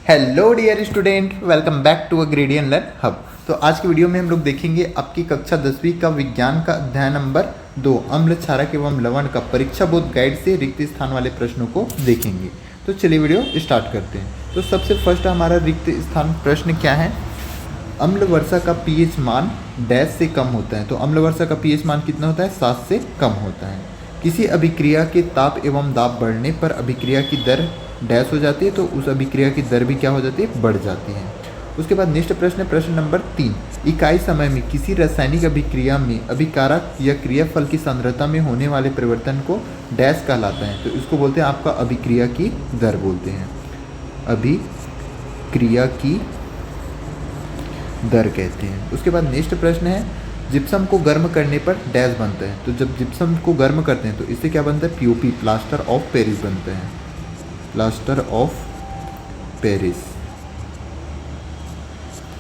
Hello dear student, welcome back to Gradient Learn Hub. तो आज की वीडियो में हम लोग देखेंगे आपकी कक्षा 10वीं का विज्ञान का अध्याय नंबर 2 अम्ल क्षारक एवं लवण का परीक्षा बोध गाइड से रिक्त स्थान वाले प्रश्नों को देखेंगे। तो चलिए वीडियो स्टार्ट करते हैं। तो सबसे फर्स्ट हमारा रिक्त स्थान प्रश्न क्या है? अम्ल वर्षा का पीएच मान डैश से कम होता है। तो अम्ल वर्षा का पीएच मान कितना होता है? 7 से कम होता है। किसी अभिक्रिया के ताप एवं दाब बढ़ने पर अभिक्रिया की दर डैश हो जाती है, तो उस अभिक्रिया की दर भी क्या हो जाती है? बढ़ जाती है। उसके बाद नेक्स्ट प्रश्न है प्रश्न नंबर 3। इकाई समय में किसी रासायनिक अभिक्रिया में अभिकारक या क्रियाफल की सांद्रता में होने वाले परिवर्तन को डैश कहलाता है। तो इसको बोलते हैं आपका अभिक्रिया की दर बोलते हैं, अभिक्रिया की दर कहते हैं। उसके बाद नेक्स्ट प्रश्न है जिप्सम को गर्म करने पर डैश बनता है। तो जब जिप्सम को गर्म करते हैं तो इससे क्या बनता है? पीओपी, प्लास्टर ऑफ पेरिस बनता है, प्लास्टर ऑफ पेरिस।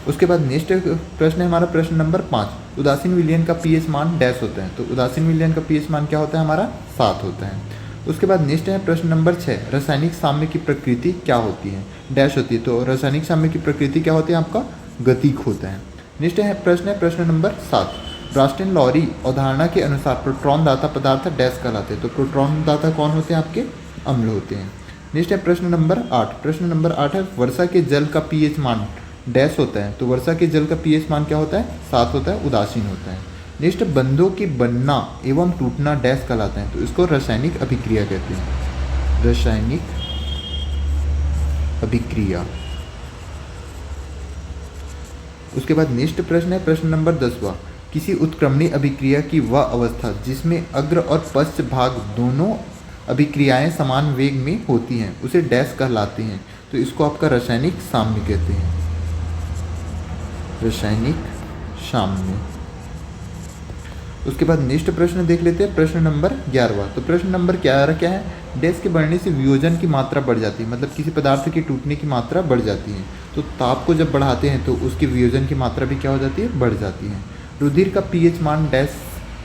उसके बाद नेक्स्ट प्रश्न है हमारा प्रश्न नंबर 5। उदासीन विलयन का पीएच मान डैश होता है। तो उदासीन विलयन का पीएच मान क्या होता है? हमारा 7 होता है। उसके बाद नेक्स्ट है प्रश्न नंबर 6। रासायनिक साम्य की प्रकृति क्या होती है? डैश होती है। तो रासायनिक साम्य की प्रकृति क्या होती है? आपका गतिक होता है। नेक्स्ट है प्रश्न नंबर 7। ब्रास्टन लॉरी अवधारणा के अनुसार प्रोटॉन दाता पदार्थ डैश कहलाते हैं। तो प्रोटॉन दाता कौन होते हैं? आपके अम्ल होते हैं। नेक्स्ट है प्रश्न नंबर 8। प्रश्न नंबर 8 है वर्षा के जल का पीएच मान डैश होता है। तो वर्षा के जल का पीएच मान क्या होता है? 7 होता है, उदासीन होता है। नेक्स्ट बंधों के बनना एवं टूटना डैश कहलाता है। तो इसको रासायनिक अभिक्रिया कहते हैं, रासायनिक अभिक्रिया। उसके बाद नेक्स्ट प्रश्न है प्रश्न नंबर 10वां। किसी उत्क्रमणीय अभिक्रिया की वह अवस्था जिसमें अग्र और पश्च भाग दोनों अभिक्रियाएं समान वेग में होती हैं उसे डैश कहलाते हैं। तो इसको आपका रासायनिक साम्य कहते हैं, रासायनिक साम्य। उसके बाद नेक्स्ट प्रश्न देख लेते हैं प्रश्न नंबर 11वां। तो प्रश्न नंबर 11 क्या है? डैश के बढ़ने से वियोजन की मात्रा बढ़ जाती है, मतलब किसी पदार्थ के टूटने की मात्रा बढ़ जाती है। तो ताप को जब बढ़ाते हैं तो उसके वियोजन की मात्रा भी क्या हो जाती है? बढ़ जाती है। रुधिर का पीएच मान डैश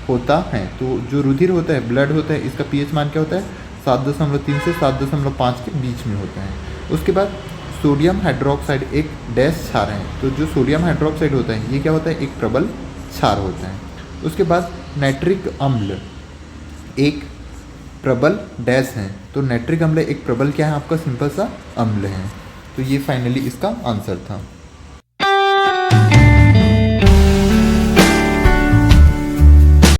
होता है। तो जो रुधिर होता है, ब्लड होता है, इसका पीएच मान क्या होता है? 7.3 से 7.5 के बीच में होता है। उसके बाद सोडियम हाइड्रोक्साइड एक डैश क्षार है। तो जो सोडियम हाइड्रोक्साइड होता है ये क्या होता है? एक प्रबल क्षार होता है। उसके बाद नाइट्रिक अम्ल एक प्रबल डैश है। तो नाइट्रिक अम्ल एक प्रबल क्या है? आपका सिंपल सा अम्ल है। तो ये फाइनली इसका आंसर था।